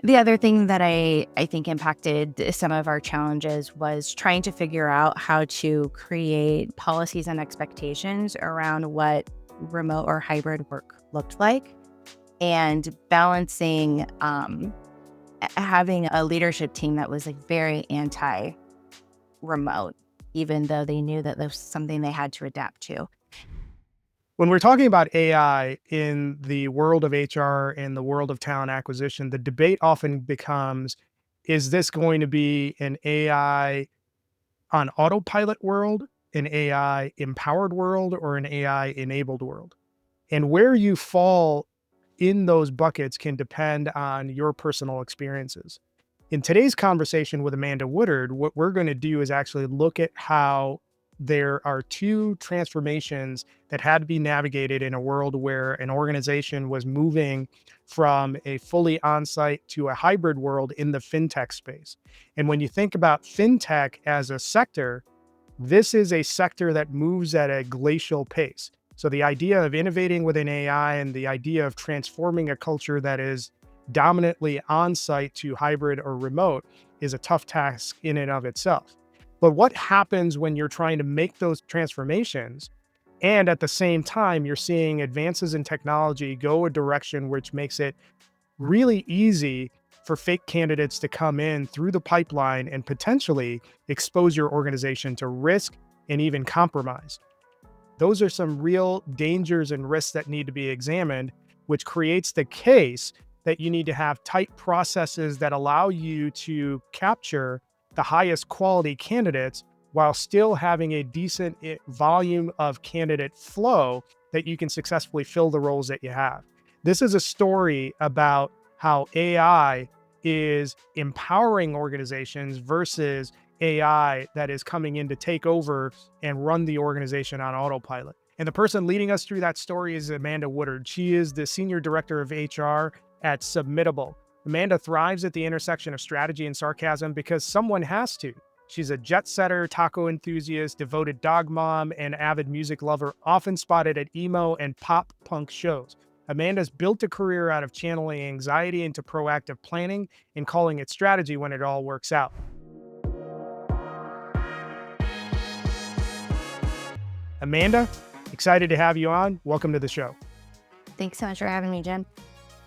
The other thing that I think impacted some of our challenges was trying to figure out how to create policies and expectations around what remote or hybrid work looked like, and balancing having a leadership team that was like very anti-remote, even though they knew that this was something they had to adapt to. When we're talking about AI in the world of HR and the world of talent acquisition, the debate often becomes, is this going to be an AI on autopilot world, an AI empowered world, or an AI enabled world? And where you fall in those buckets can depend on your personal experiences. In today's conversation with Amanda Woodard, what we're going to do is actually look at how there are two transformations that had to be navigated in a world where an organization was moving from a fully on-site to a hybrid world in the fintech space. And when you think about fintech as a sector, this is a sector that moves at a glacial pace. So the idea of innovating within AI and the idea of transforming a culture that is dominantly on-site to hybrid or remote is a tough task in and of itself. But what happens when you're trying to make those transformations and at the same time you're seeing advances in technology go a direction which makes it really easy for fake candidates to come in through the pipeline and potentially expose your organization to risk and even compromise? Those are some real dangers and risks that need to be examined, which creates the case that you need to have tight processes that allow you to capture the highest quality candidates while still having a decent volume of candidate flow that you can successfully fill the roles that you have. This is a story about how AI is empowering organizations versus AI that is coming in to take over and run the organization on autopilot. And the person leading us through that story is Amanda Woodard. She is the Senior Director of HR at Submittable. Amanda thrives at the intersection of strategy and sarcasm because someone has to. She's a jet setter, taco enthusiast, devoted dog mom, and avid music lover, often spotted at emo and pop punk shows. Amanda's built a career out of channeling anxiety into proactive planning and calling it strategy when it all works out. Amanda, excited to have you on. Welcome to the show. Thanks so much for having me, Jen.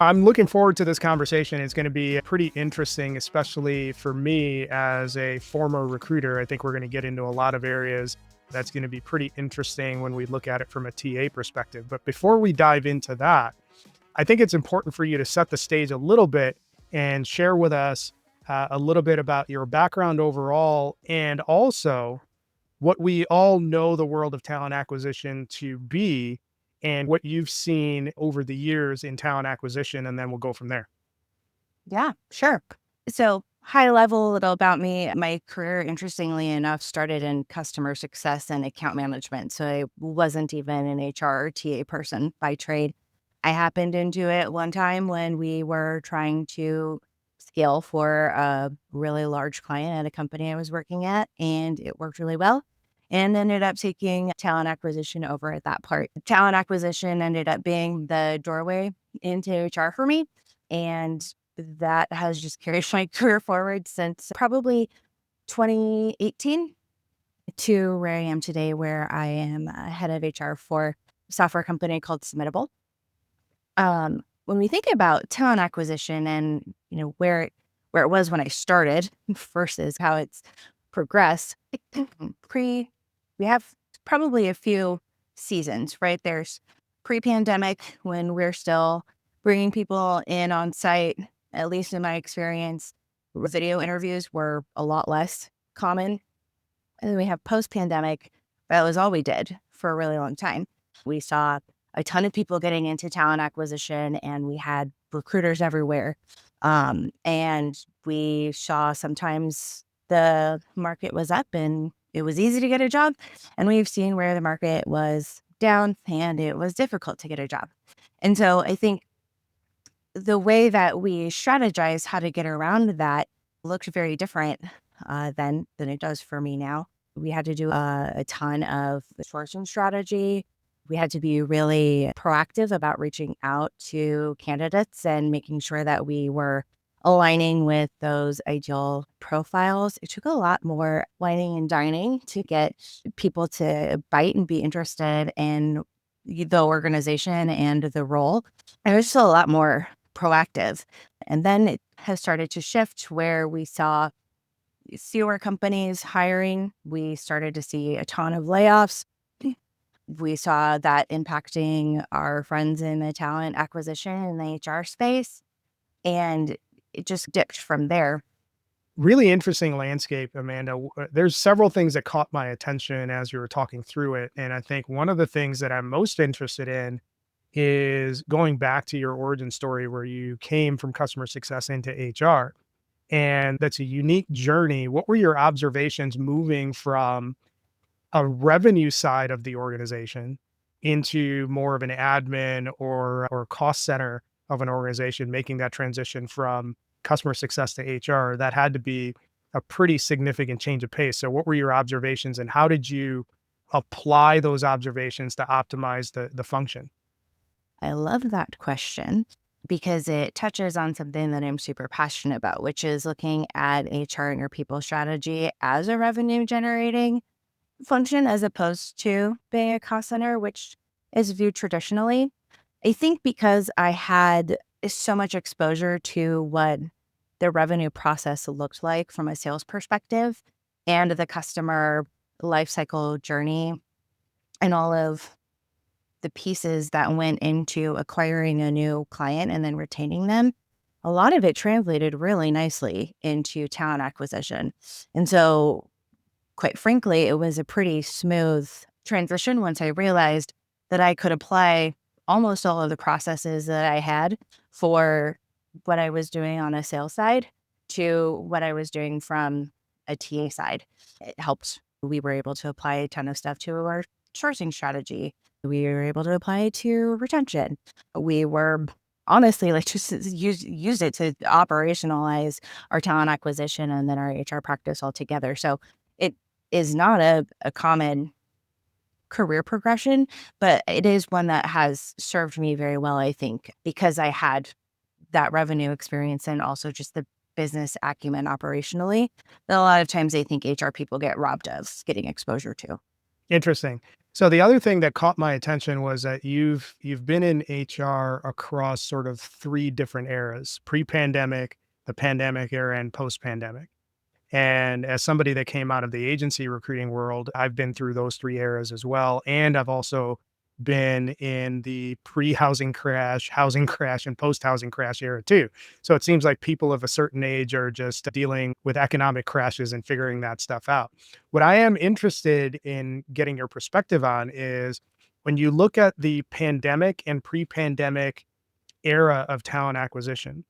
I'm looking forward to this conversation. It's going to be pretty interesting, especially for me as a former recruiter. I think we're going to get into a lot of areas that's going to be pretty interesting when we look at it from a TA perspective. But before we dive into that, I think it's important for you to set the stage a little bit and share with us a little bit about your background overall, and also what we all know the world of talent acquisition to be and what you've seen over the years in talent acquisition, and then we'll go from there. Yeah, sure. So, high level, a little about me. My career, interestingly enough, started in customer success and account management. So, I wasn't even an HR or TA person by trade. I happened into it one time when we were trying to scale for a really large client at a company I was working at, and it worked really well. And ended up taking talent acquisition over at that part. Talent acquisition ended up being the doorway into HR for me. And that has just carried my career forward since probably 2018 to where I am today, where I am head of HR for a software company called Submittable. When we think about talent acquisition and where it was when I started versus how it's progressed, we have probably a few seasons, right? There's pre-pandemic when we're still bringing people in on site. At least in my experience, video interviews were a lot less common. And then we have post-pandemic. That was all we did for a really long time. We saw a ton of people getting into talent acquisition, and we had recruiters everywhere. And we saw sometimes the market was up and it was easy to get a job. And we've seen where the market was down and it was difficult to get a job. And so I think the way that we strategize how to get around that looked very different than it does for me now. We had to do a ton of sourcing strategy. We had to be really proactive about reaching out to candidates and making sure that we were aligning with those ideal profiles. It took a lot more whining and dining to get people to bite and be interested in the organization and the role. It was just a lot more proactive. And then it has started to shift where we saw fewer companies hiring. We started to see a ton of layoffs. We saw that impacting our friends in the talent acquisition and the HR space. And it just dipped from there. Really interesting landscape, Amanda. There's several things that caught my attention as you were talking through it. And I think one of the things that I'm most interested in is going back to your origin story where you came from customer success into HR. And that's a unique journey. What were your observations moving from a revenue side of the organization into more of an admin or cost center of an organization, making that transition from customer success to HR? That had to be a pretty significant change of pace. So what were your observations and how did you apply those observations to optimize the function? I love that question because it touches on something that I'm super passionate about, which is looking at HR and your people strategy as a revenue generating function as opposed to being a cost center, which is viewed traditionally. I think because I had so much exposure to what the revenue process looked like from a sales perspective and the customer lifecycle journey and all of the pieces that went into acquiring a new client and then retaining them, a lot of it translated really nicely into talent acquisition. And so, quite frankly, it was a pretty smooth transition once I realized that I could apply almost all of the processes that I had for what I was doing on a sales side to what I was doing from a TA side. It helped. We were able to apply a ton of stuff to our sourcing strategy. We were able to apply it to retention. We were honestly like just use it to operationalize our talent acquisition and then our HR practice altogether. So it is not a common career progression, but it is one that has served me very well, I think, because I had that revenue experience and also just the business acumen operationally that a lot of times I think HR people get robbed of getting exposure to. Interesting. So the other thing that caught my attention was that you've been in HR across sort of three different eras: pre-pandemic, the pandemic era, and post-pandemic. And as somebody that came out of the agency recruiting world, I've been through those three eras as well. And I've also been in the housing crash, and post housing crash era too. So it seems like people of a certain age are just dealing with economic crashes and figuring that stuff out. What I am interested in getting your perspective on is when you look at the pandemic and pre pandemic era of talent acquisition,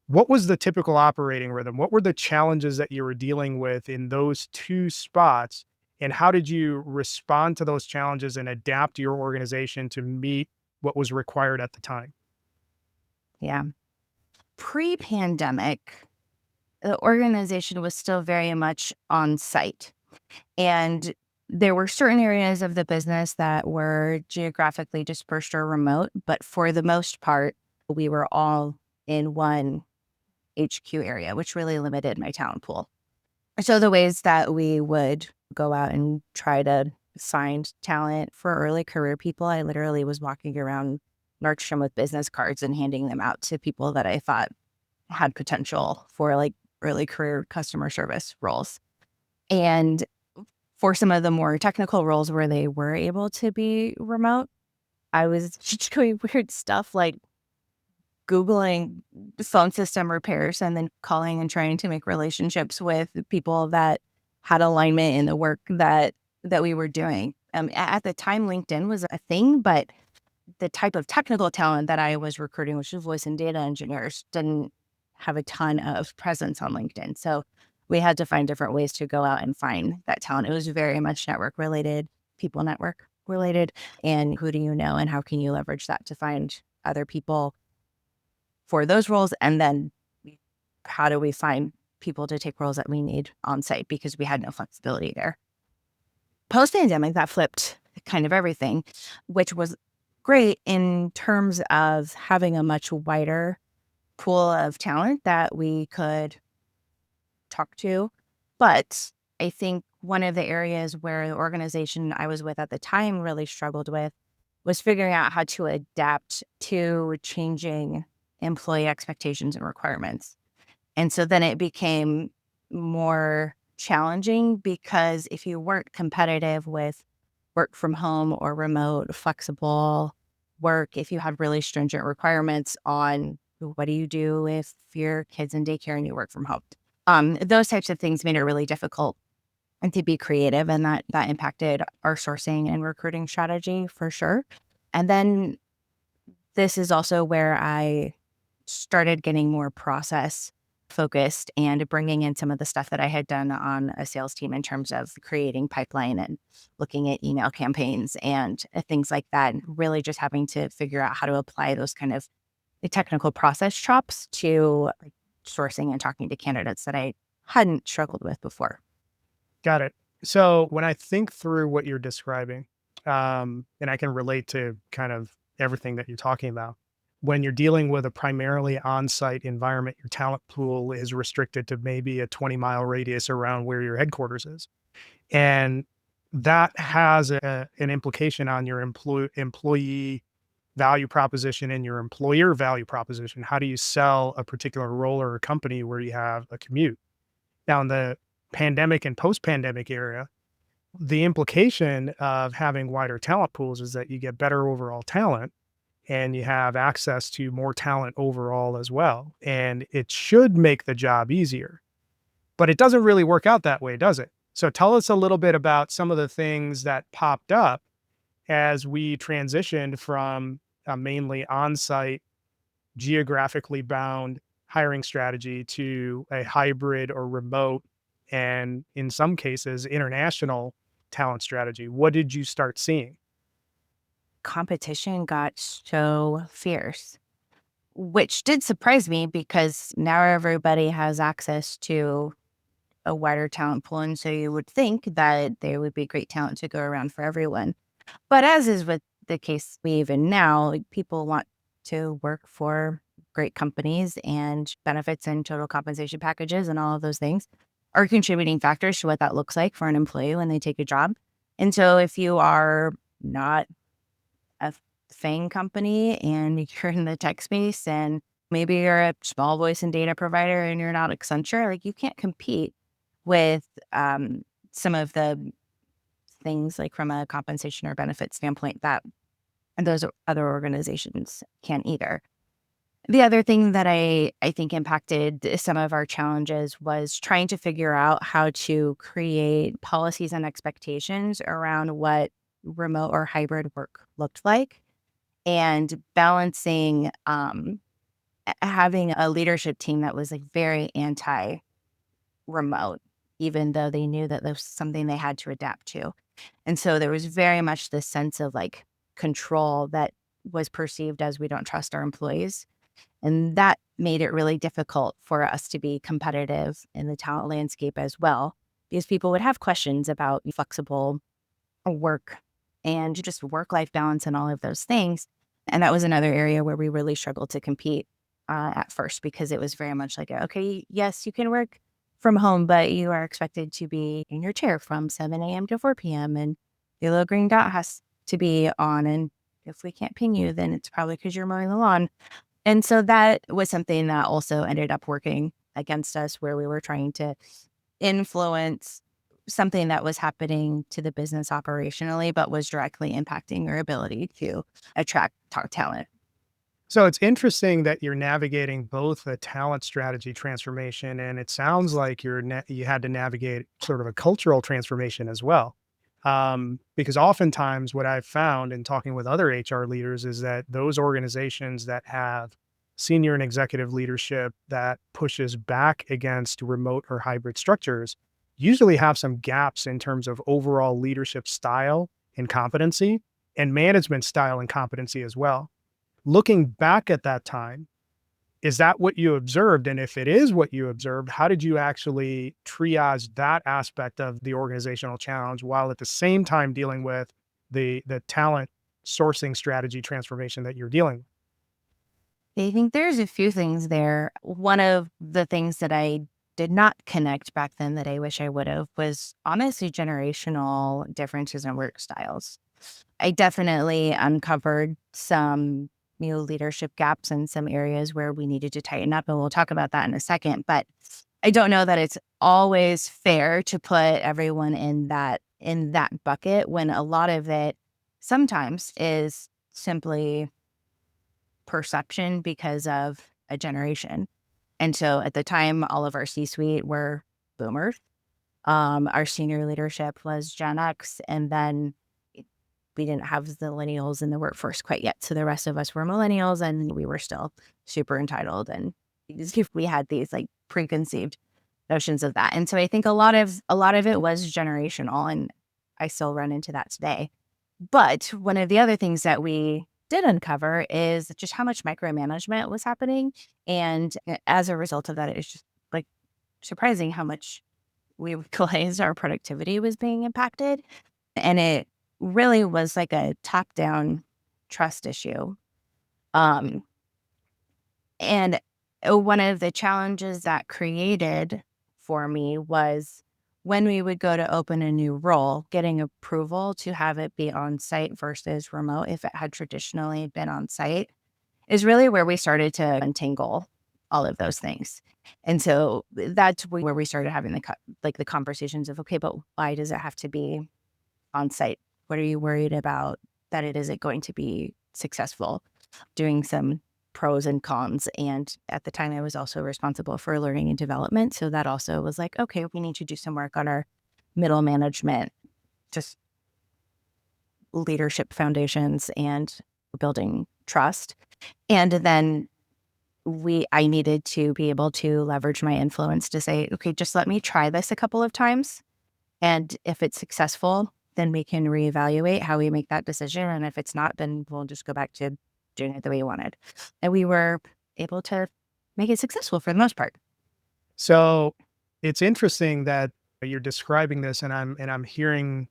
what was the typical operating rhythm? What were the challenges that you were dealing with in those two spots? And how did you respond to those challenges and adapt your organization to meet what was required at the time? Yeah. Pre-pandemic, the organization was still very much on site. And there were certain areas of the business that were geographically dispersed or remote, but for the most part, we were all in one HQ area, which really limited my talent pool. So the ways that we would go out and try to find talent for early career people, I literally was walking around Nordstrom with business cards and handing them out to people that I thought had potential for like early career customer service roles. And for some of the more technical roles where they were able to be remote, I was just doing weird stuff like Googling phone system repairs and then calling and trying to make relationships with people that had alignment in the work that we were doing. At the time, LinkedIn was a thing, but the type of technical talent that I was recruiting, which was voice and data engineers, didn't have a ton of presence on LinkedIn. So we had to find different ways to go out and find that talent. It was very much network related, people network related, and who do you know and how can you leverage that to find other people for those roles, and then how do we find people to take roles that we need on site because we had no flexibility there. Post pandemic, that flipped kind of everything, which was great in terms of having a much wider pool of talent that we could talk to. But I think one of the areas where the organization I was with at the time really struggled with was figuring out how to adapt to changing employee expectations and requirements. And so then it became more challenging because if you weren't competitive with work from home or remote, flexible work, if you had really stringent requirements on what do you do if your kid's in daycare and you work from home, those types of things made it really difficult and to be creative, and that impacted our sourcing and recruiting strategy for sure. And then this is also where I started getting more process focused and bringing in some of the stuff that I had done on a sales team in terms of creating pipeline and looking at email campaigns and things like that. And really just having to figure out how to apply those kind of the technical process chops to like sourcing and talking to candidates that I hadn't struggled with before. Got it. So when I think through what you're describing, and I can relate to kind of everything that you're talking about, when you're dealing with a primarily on-site environment, your talent pool is restricted to maybe a 20-mile radius around where your headquarters is. And that has an implication on your employee value proposition and your employer value proposition. How do you sell a particular role or a company where you have a commute? Now, in the pandemic and post-pandemic era, the implication of having wider talent pools is that you get better overall talent and you have access to more talent overall as well. And it should make the job easier, but it doesn't really work out that way, does it? So tell us a little bit about some of the things that popped up as we transitioned from a mainly on-site, geographically bound hiring strategy to a hybrid or remote, and in some cases, international talent strategy. What did you start seeing? Competition got so fierce, which did surprise me because now everybody has access to a wider talent pool. And so you would think that there would be great talent to go around for everyone. But as is with the case we even now, like, people want to work for great companies, and benefits and total compensation packages and all of those things are contributing factors to what that looks like for an employee when they take a job. And so if you are not a FANG company and you're in the tech space and maybe you're a small voice and data provider and you're not Accenture, like you can't compete with some of the things like from a compensation or benefit standpoint that those other organizations can't either. The other thing that I think impacted some of our challenges was trying to figure out how to create policies and expectations around what remote or hybrid work looked like, and balancing having a leadership team that was like very anti remote, even though they knew that there was something they had to adapt to. And so there was very much this sense of like control that was perceived as we don't trust our employees. And that made it really difficult for us to be competitive in the talent landscape as well, because people would have questions about flexible work and just work life balance and all of those things. And that was another area where we really struggled to compete at first, because it was very much like, okay, yes, you can work from home, but you are expected to be in your chair from 7 a.m. to 4 p.m. And the little green dot has to be on. And if we can't ping you, then it's probably because you're mowing the lawn. And so that was something that also ended up working against us, where we were trying to influence something that was happening to the business operationally, but was directly impacting your ability to attract top talent. So it's interesting that you're navigating both a talent strategy transformation, and it sounds like you had to navigate sort of a cultural transformation as well. Because oftentimes, what I've found in talking with other HR leaders is that those organizations that have senior and executive leadership that pushes back against remote or hybrid structures usually have some gaps in terms of overall leadership style and competency, and management style and competency as well. Looking back at that time, is that what you observed? And if it is what you observed, how did you actually triage that aspect of the organizational challenge while at the same time dealing with the talent sourcing strategy transformation that you're dealing with? I think there's a few things there. One of the things that I did not connect back then that I wish I would have was honestly generational differences in work styles. I definitely uncovered some leadership gaps in some areas where we needed to tighten up, and we'll talk about that in a second. But I don't know that it's always fair to put everyone in that bucket when a lot of it sometimes is simply perception because of a generation. And so at the time, all of our C-suite were boomers. Our senior leadership was Gen X, and then we didn't have the millennials in the workforce quite yet. So the rest of us were millennials, and we were still super entitled, and we had these like preconceived notions of that. And so I think a lot of it was generational, and I still run into that today. But one of the other things that we did uncover is just how much micromanagement was happening. And as a result of that, it's just like surprising how much we realized our productivity was being impacted. And it really was like a top down trust issue. Um, and one of the challenges that created for me was when we would go to open a new role, getting approval to have it be on site versus remote, if it had traditionally been on site, is really where we started to untangle all of those things. And so that's where we started having the conversations of, okay, but why does it have to be on site? What are you worried about that it isn't going to be successful? Doing some pros and cons. And at the time, I was also responsible for learning and development. So that also was like, okay, we need to do some work on our middle management, just leadership foundations and building trust. And then I needed to be able to leverage my influence to say, okay, just let me try this a couple of times. And if it's successful, then we can reevaluate how we make that decision. And if it's not, then we'll just go back to doing it the way we wanted. And we were able to make it successful for the most part. So it's interesting that you're describing this, and I'm hearing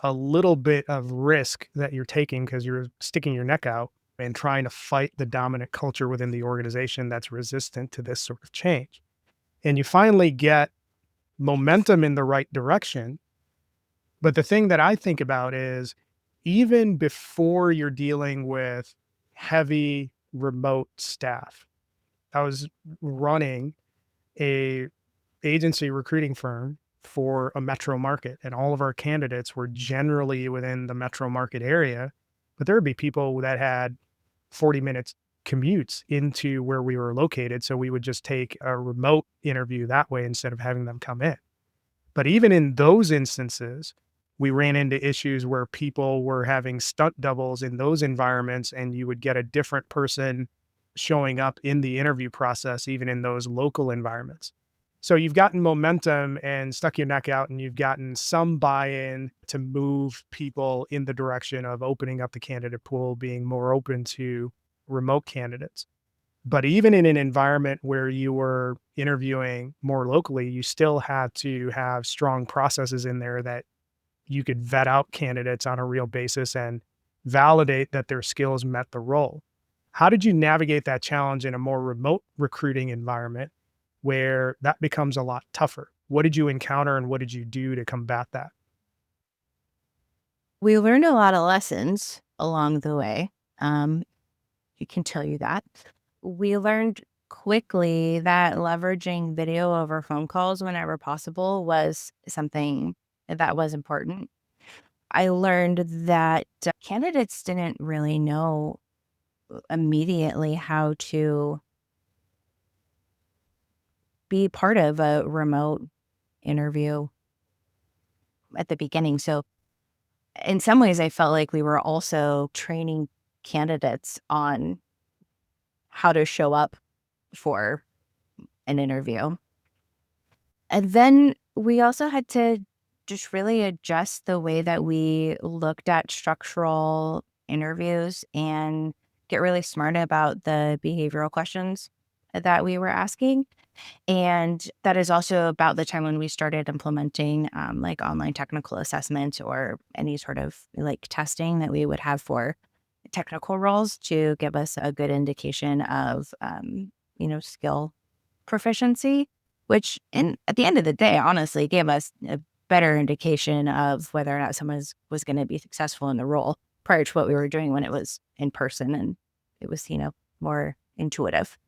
a little bit of risk that you're taking because you're sticking your neck out and trying to fight the dominant culture within the organization that's resistant to this sort of change. And you finally get momentum in the right direction. But the thing that I think about is even before you're dealing with heavy remote staff, I was running a agency recruiting firm for a metro market, and all of our candidates were generally within the metro market area, but there would be people that had 40 minutes commutes into where we were located, so we would just take a remote interview that way instead of having them come in. But even in those instances, we ran into issues where people were having stunt doubles in those environments, and you would get a different person showing up in the interview process, even in those local environments. So you've gotten momentum and stuck your neck out, and you've gotten some buy in to move people in the direction of opening up the candidate pool, being more open to remote candidates. But even in an environment where you were interviewing more locally, you still had to have strong processes in there that you could vet out candidates on a real basis and validate that their skills met the role. How did you navigate that challenge in a more remote recruiting environment where that becomes a lot tougher? What did you encounter and what did you do to combat that? We learned a lot of lessons along the way. Um, I can tell you that. We learned quickly that leveraging video over phone calls whenever possible was something that was important. I learned that candidates didn't really know immediately how to be part of a remote interview at the beginning. So, in some ways, I felt like we were also training candidates on how to show up for an interview. And then we also had to just really adjust the way that we looked at structural interviews and get really smart about the behavioral questions that we were asking. And that is also about the time when we started implementing like online technical assessment or any sort of like testing that we would have for technical roles to give us a good indication of, skill proficiency, which at the end of the day, honestly, gave us a better indication of whether or not someone was going to be successful in the role prior to what we were doing when it was in person and it was, more intuitive.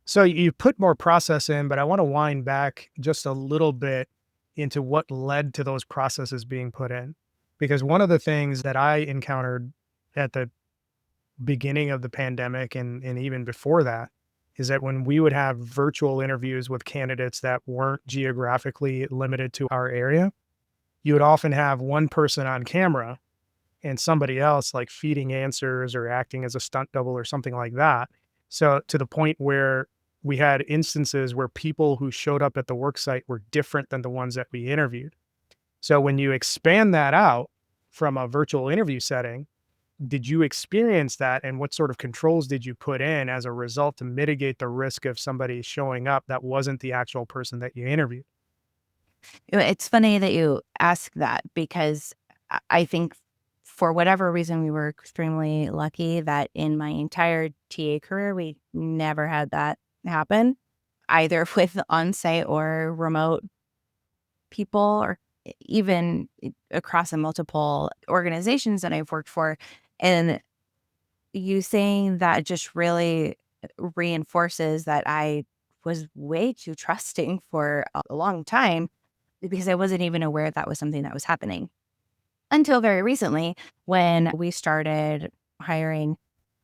So you put more process in, but I want to wind back just a little bit into what led to those processes being put in. Because one of the things that I encountered at the beginning of the pandemic and even before that is that when we would have virtual interviews with candidates that weren't geographically limited to our area, you would often have one person on camera and somebody else like feeding answers or acting as a stunt double or something like that. So to the point where we had instances where people who showed up at the work site were different than the ones that we interviewed. So when you expand that out from a virtual interview setting, did you experience that and what sort of controls did you put in as a result to mitigate the risk of somebody showing up that wasn't the actual person that you interviewed? It's funny that you ask that because I think for whatever reason, we were extremely lucky that in my entire TA career, we never had that happen, either with on-site or remote people or even across the multiple organizations that I've worked for. And you saying that just really reinforces that I was way too trusting for a long time because I wasn't even aware that was something that was happening until very recently when we started hiring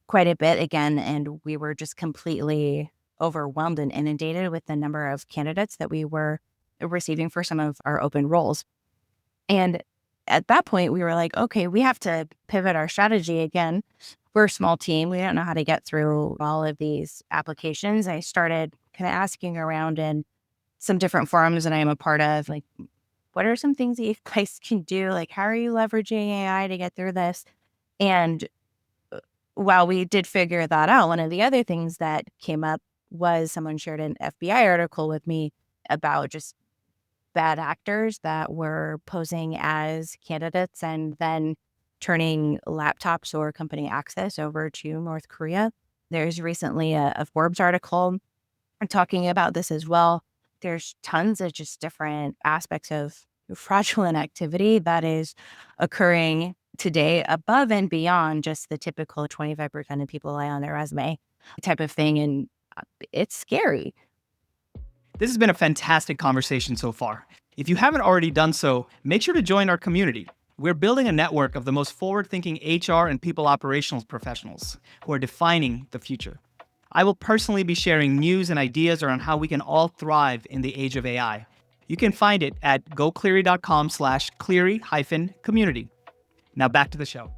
quite a bit again. And we were just completely overwhelmed and inundated with the number of candidates that we were receiving for some of our open roles. And at that point, we were like, okay, we have to pivot our strategy again. We're a small team. We don't know how to get through all of these applications. I started kind of asking around in some different forums that I am a part of, like, what are some things that you guys can do? Like, how are you leveraging AI to get through this? And while we did figure that out, one of the other things that came up was someone shared an FBI article with me about just bad actors that were posing as candidates and then turning laptops or company access over to North Korea. There's recently a Forbes article talking about this as well. There's tons of just different aspects of fraudulent activity that is occurring today above and beyond just the typical 25% of people lie on their resume type of thing. And it's scary. This has been a fantastic conversation so far. If you haven't already done so, make sure to join our community. We're building a network of the most forward-thinking HR and people operations professionals who are defining the future. I will personally be sharing news and ideas around how we can all thrive in the age of AI. You can find it at gocleary.com/Cleary-community. Now back to the show.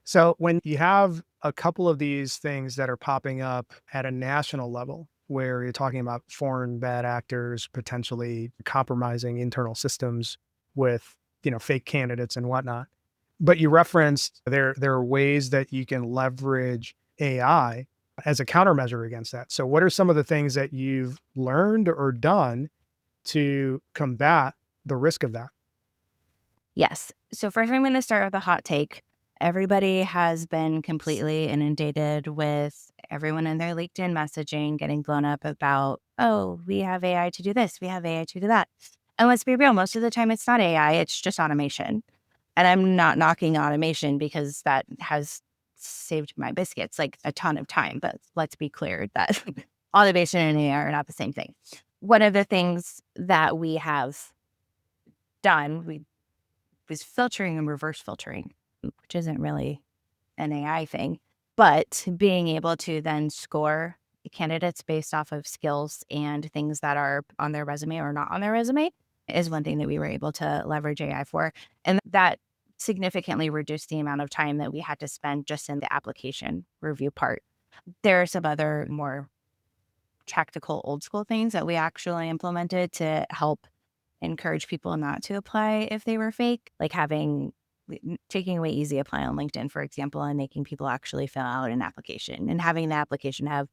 So when you have a couple of these things that are popping up at a national level, where you're talking about foreign bad actors potentially compromising internal systems with, fake candidates and whatnot. But you referenced there are ways that you can leverage AI as a countermeasure against that. So what are some of the things that you've learned or done to combat the risk of that? Yes. So first, I'm going to start with a hot take. Everybody has been completely inundated with everyone in their LinkedIn messaging getting blown up about, oh, we have AI to do this, we have AI to do that. And let's be real, most of the time it's not AI, it's just automation. And I'm not knocking automation because that has saved my biscuits like a ton of time. But let's be clear that automation and AI are not the same thing. One of the things that we have done, we was filtering and reverse filtering, which isn't really an AI thing, but being able to then score candidates based off of skills and things that are on their resume or not on their resume is one thing that we were able to leverage AI for. And that significantly reduced the amount of time that we had to spend just in the application review part. There are some other more tactical old school things that we actually implemented to help encourage people not to apply if they were fake, like taking away easy apply on LinkedIn, for example, and making people actually fill out an application and having the application have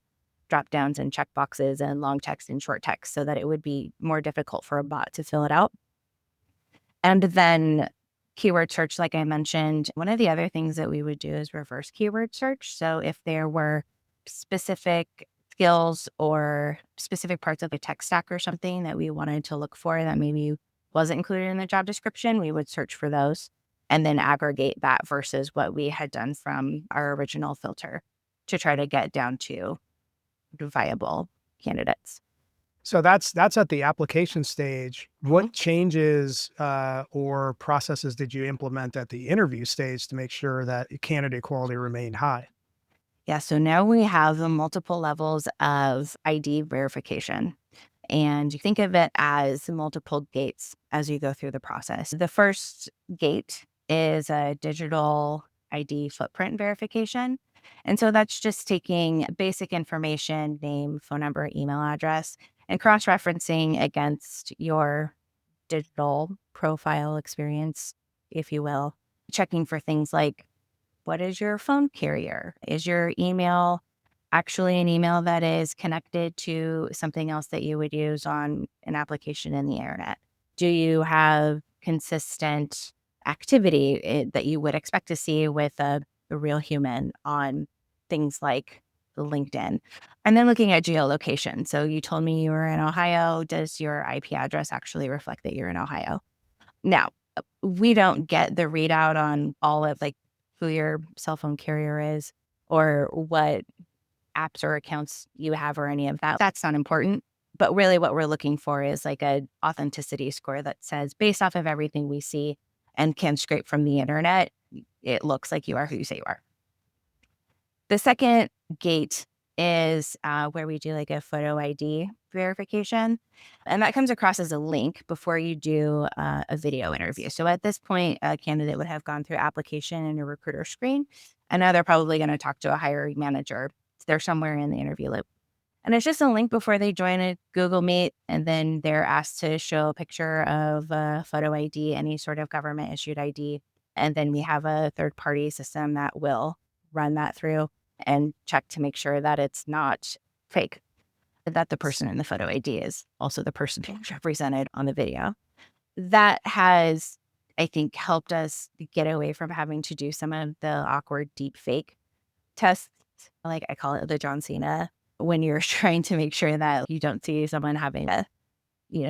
drop downs and check boxes and long text and short text so that it would be more difficult for a bot to fill it out. And then keyword search, like I mentioned. One of the other things that we would do is reverse keyword search. So if there were specific skills or specific parts of the tech stack or something that we wanted to look for that maybe wasn't included in the job description, we would search for those and then aggregate that versus what we had done from our original filter to try to get down to viable candidates. So that's at the application stage. Mhm. What changes or processes did you implement at the interview stage to make sure that candidate quality remained high? Yeah, so now we have the multiple levels of ID verification. And you think of it as multiple gates as you go through the process. The first gate is a digital ID footprint verification. And so that's just taking basic information, name, phone number, email address, and cross referencing against your digital profile experience, if you will, checking for things like what is your phone carrier? Is your email actually an email that is connected to something else that you would use on an application in the internet? Do you have consistent activity that you would expect to see with a real human on things like LinkedIn? And then looking at geolocation. So you told me you were in Ohio. Does your IP address actually reflect that you're in Ohio? Now, we don't get the readout on all of like who your cell phone carrier is or what apps or accounts you have or any of that. That's not important. But really what we're looking for is like a authenticity score that says based off of everything we see and can scrape from the internet, it looks like you are who you say you are. The second gate is where we do like a photo ID verification. And that comes across as a link before you do a video interview. So at this point, a candidate would have gone through application and a recruiter screen. And now they're probably going to talk to a hiring manager. They're somewhere in the interview loop. And it's just a link before they join a Google Meet. And then they're asked to show a picture of a photo ID, any sort of government issued ID. And then we have a third party system that will run that through and check to make sure that it's not fake, that the person in the photo ID is also the person who's represented on the video. That has, I think, helped us get away from having to do some of the awkward deep fake tests. Like I call it the John Cena, when you're trying to make sure that you don't see someone having a,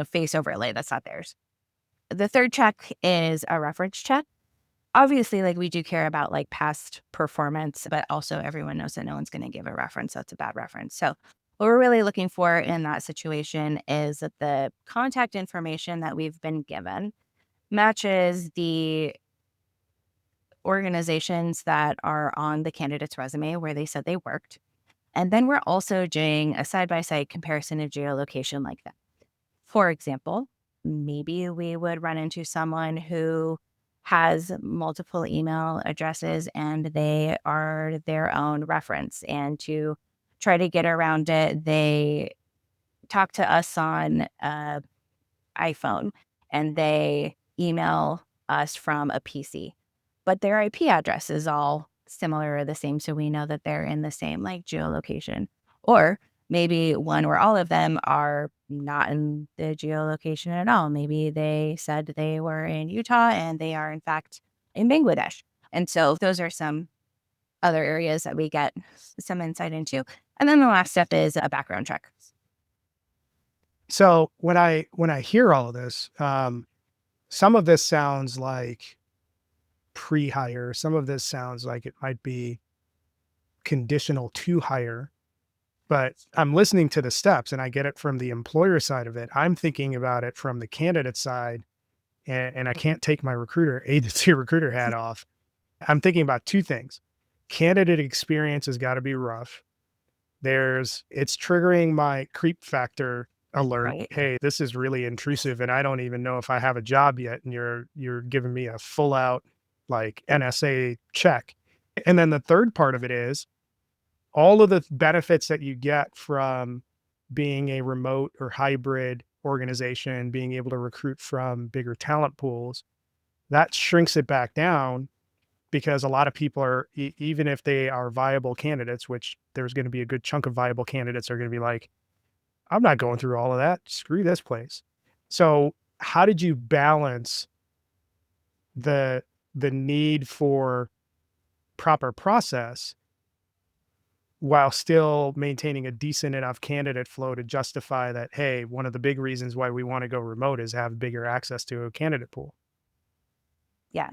face overlay that's not theirs. The third check is a reference check. Obviously, like we do care about like past performance, but also everyone knows that no one's going to give a reference that's a bad reference. So what we're really looking for in that situation is that the contact information that we've been given matches the organizations that are on the candidate's resume where they said they worked. And then we're also doing a side-by-side comparison of geolocation like that. For example, maybe we would run into someone who has multiple email addresses and they are their own reference. And to try to get around it, they talk to us on iPhone and they email us from a PC, but their IP address is all similar or the same. So we know that they're in the same like geolocation. Or maybe one or all of them are not in the geolocation at all. Maybe they said they were in Utah and they are in fact in Bangladesh. And so those are some other areas that we get some insight into. And then the last step is a background check. So when I hear all of this, some of this sounds like pre-hire. Some of this sounds like it might be conditional to hire. But I'm listening to the steps and I get it from the employer side of it. I'm thinking about it from the candidate side, and I can't take my agency recruiter hat off. I'm thinking about two things. Candidate experience has got to be rough. It's triggering my creep factor alert. Right. Hey, this is really intrusive and I don't even know if I have a job yet. And you're giving me a full out like NSA check. And then the third part of it is all of the benefits that you get from being a remote or hybrid organization, being able to recruit from bigger talent pools, that shrinks it back down because a lot of people are, even if they are viable candidates, which there's going to be a good chunk of viable candidates are going to be like, I'm not going through all of that. Screw this place. So how did you balance the need for proper process while still maintaining a decent enough candidate flow to justify that, hey, one of the big reasons why we want to go remote is have bigger access to a candidate pool. Yeah.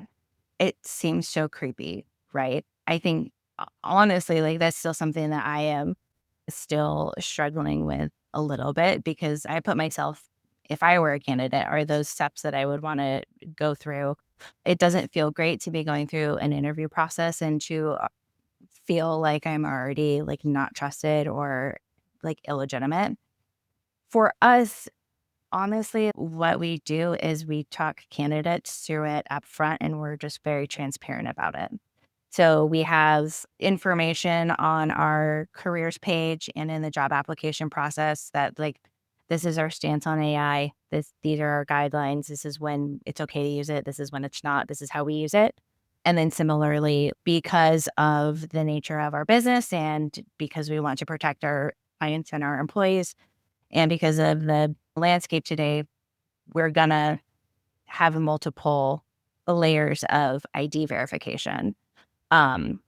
It seems so creepy, right? I think, honestly, like, that's still something that I am still struggling with a little bit because I put myself, if I were a candidate, are those steps that I would want to go through. It doesn't feel great to be going through an interview process and to feel like I'm already like not trusted or like illegitimate. For us, honestly, what we do is we talk candidates through it up front and we're just very transparent about it. So we have information on our careers page and in the job application process that, like, this is our stance on AI. These are our guidelines. This is when it's okay to use it. This is when it's not. This is how we use it. And then similarly, because of the nature of our business and because we want to protect our clients and our employees, and because of the landscape today, we're gonna have multiple layers of ID verification. Um,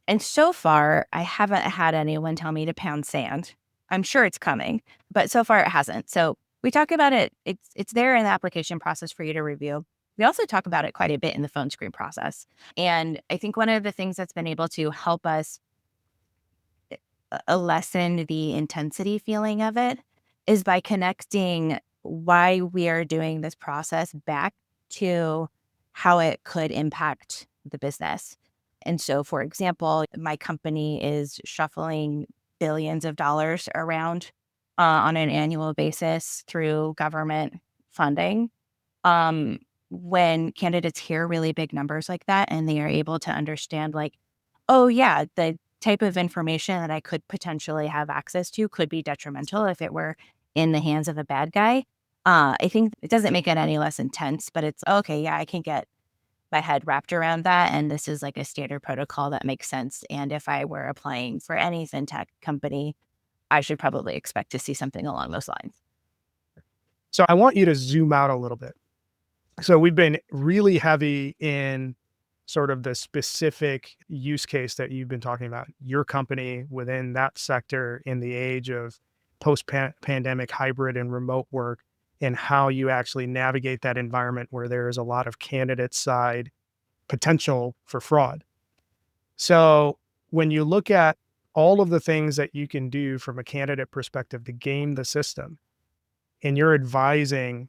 and so far, I haven't had anyone tell me to pound sand. I'm sure it's coming, but so far it hasn't. So we talk about it. It's there in the application process for you to review. We also talk about it quite a bit in the phone screen process. And I think one of the things that's been able to help us lessen the intensity feeling of it is by connecting why we are doing this process back to how it could impact the business. And so, for example, my company is shuffling billions of dollars around on an annual basis through government funding. Um, when candidates hear really big numbers like that and they are able to understand, like, oh, yeah, the type of information that I could potentially have access to could be detrimental if it were in the hands of a bad guy. I think it doesn't make it any less intense, but it's okay. Yeah, I can get my head wrapped around that. And this is like a standard protocol that makes sense. And if I were applying for any fintech company, I should probably expect to see something along those lines. So I want you to zoom out a little bit. So we've been really heavy in sort of the specific use case that you've been talking about, your company within that sector in the age of post-pandemic hybrid and remote work, and how you actually navigate that environment where there is a lot of candidate side potential for fraud. So when you look at all of the things that you can do from a candidate perspective to game the system, and you're advising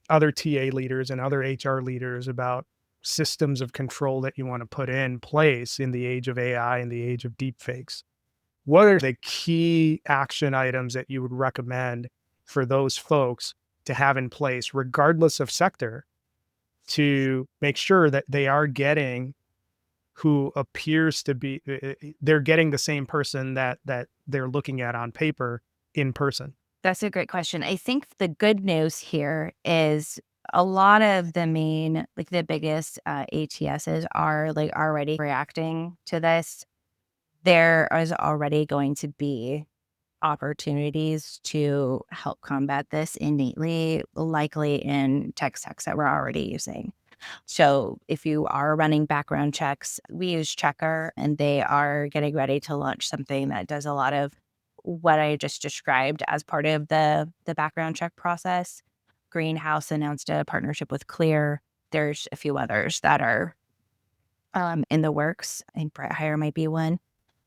other TA leaders and other HR leaders about systems of control that you want to put in place in the age of AI and the age of deepfakes, what are the key action items that you would recommend for those folks to have in place, regardless of sector, to make sure that they are getting who appears to be, they're getting the same person that they're looking at on paper in person? That's a great question. I think the good news here is a lot of the main, like the biggest ATSs are like already reacting to this. There is already going to be opportunities to help combat this innately, likely in tech stacks that we're already using. So if you are running background checks, we use Checker and they are getting ready to launch something that does a lot of what I just described as part of the background check process. Greenhouse announced a partnership with Clear. There's a few others that are in the works. I think Brett Hire might be one.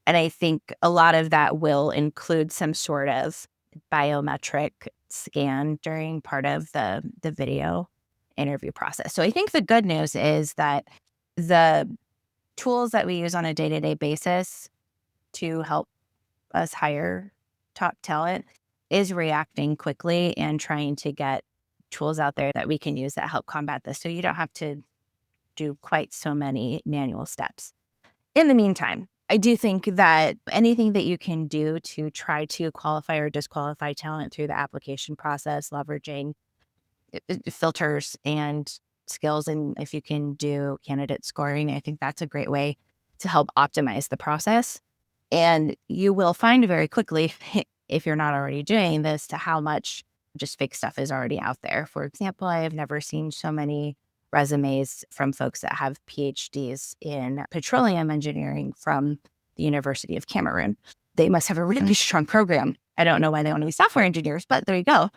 And I think a lot of that will include some sort of biometric scan during part of the video interview process. So I think the good news is that the tools that we use on a day-to-day basis to help us hire top talent is reacting quickly and trying to get tools out there that we can use that help combat this. So you don't have to do quite so many manual steps. In the meantime, I do think that anything that you can do to try to qualify or disqualify talent through the application process, leveraging filters and skills, and if you can do candidate scoring, I think that's a great way to help optimize the process. And you will find very quickly, if you're not already doing this, to how much just fake stuff is already out there. For example, I have never seen so many resumes from folks that have PhDs in petroleum engineering from the University of Cameroon. They must have a really strong program. I don't know why they want to be software engineers, but there you go.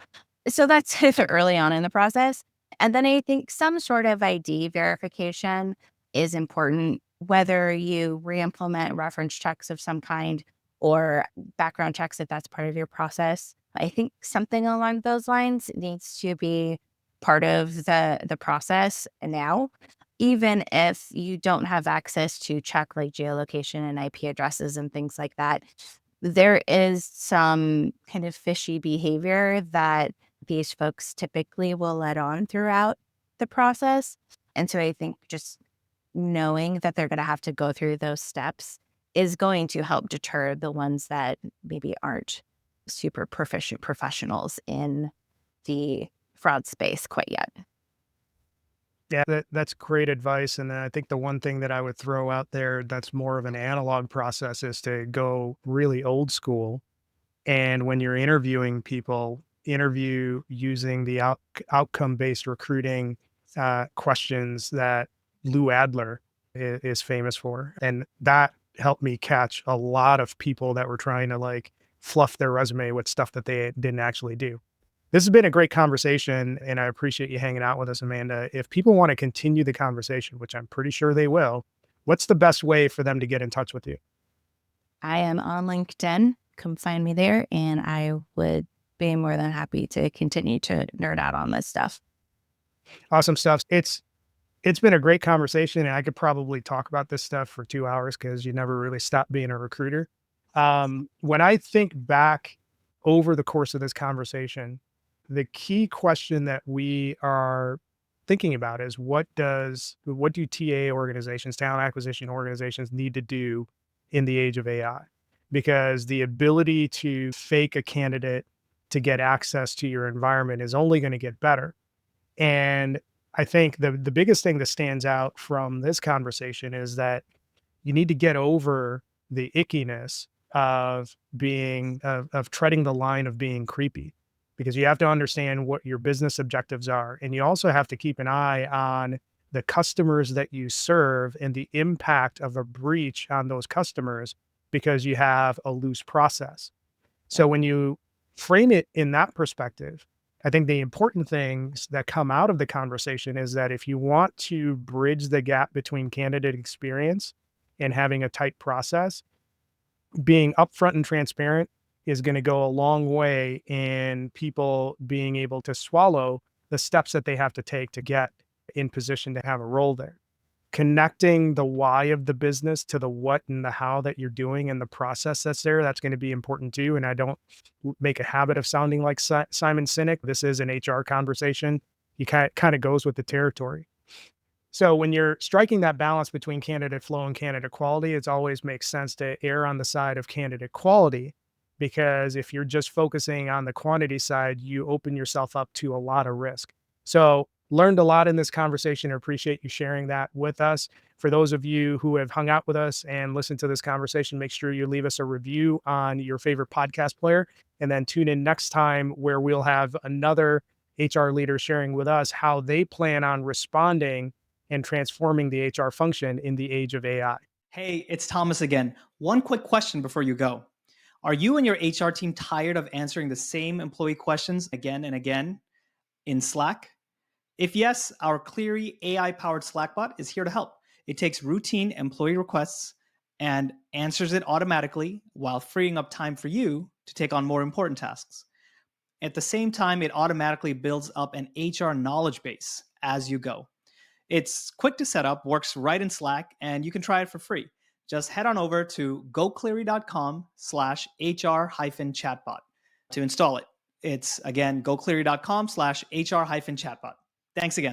So that's early on in the process. And then I think some sort of ID verification is important, whether you re-implement reference checks of some kind or background checks if that's part of your process. I think something along those lines needs to be part of the process now, even if you don't have access to check like geolocation and IP addresses and things like that. There is some kind of fishy behavior that these folks typically will let on throughout the process. And so I think just knowing that they're going to have to go through those steps is going to help deter the ones that maybe aren't super proficient professionals in the fraud space quite yet. Yeah, that's great advice. And then I think the one thing that I would throw out there that's more of an analog process is to go really old school. And when you're interviewing people, interview using the outcome-based recruiting questions that Lou Adler is famous for. And that helped me catch a lot of people that were trying to like fluff their resume with stuff that they didn't actually do. This has been a great conversation, and I appreciate you hanging out with us, Amanda. If people want to continue the conversation, which I'm pretty sure they will, what's the best way for them to get in touch with you? I am on LinkedIn. Come find me there, and I would be more than happy to continue to nerd out on this stuff. Awesome stuff. It's been a great conversation, and I could probably talk about this stuff for 2 hours because you never really stop being a recruiter. When I think back over the course of this conversation, the key question that we are thinking about is what do TA organizations, talent acquisition organizations need to do in the age of AI? Because the ability to fake a candidate to get access to your environment is only going to get better. And I think the biggest thing that stands out from this conversation is that you need to get over the ickiness of being of treading the line of being creepy, because you have to understand what your business objectives are, and you also have to keep an eye on the customers that you serve and the impact of a breach on those customers, because you have a loose process. So when you frame it in that perspective, I think the important things that come out of the conversation is that if you want to bridge the gap between candidate experience and having a tight process, being upfront and transparent is going to go a long way in people being able to swallow the steps that they have to take to get in position to have a role there. Connecting the why of the business to the what and the how that you're doing and the process that's there, that's going to be important too. And I don't make a habit of sounding like Simon Sinek. This is an HR conversation. You kind of goes with the territory. So when you're striking that balance between candidate flow and candidate quality, it always makes sense to err on the side of candidate quality, because if you're just focusing on the quantity side, you open yourself up to a lot of risk. So learned a lot in this conversation. I appreciate you sharing that with us. For those of you who have hung out with us and listened to this conversation, make sure you leave us a review on your favorite podcast player, and then tune in next time where we'll have another HR leader sharing with us how they plan on responding and transforming the HR function in the age of AI. Hey, it's Thomas again. One quick question before you go. Are you and your HR team tired of answering the same employee questions again and again in Slack? If yes, our Cleary AI-powered Slack bot is here to help. It takes routine employee requests and answers it automatically while freeing up time for you to take on more important tasks. At the same time, it automatically builds up an HR knowledge base as you go. It's quick to set up, works right in Slack, and you can try it for free. Just head on over to gocleary.com/HR-chatbot to install it. It's again, gocleary.com/HR-chatbot. Thanks again.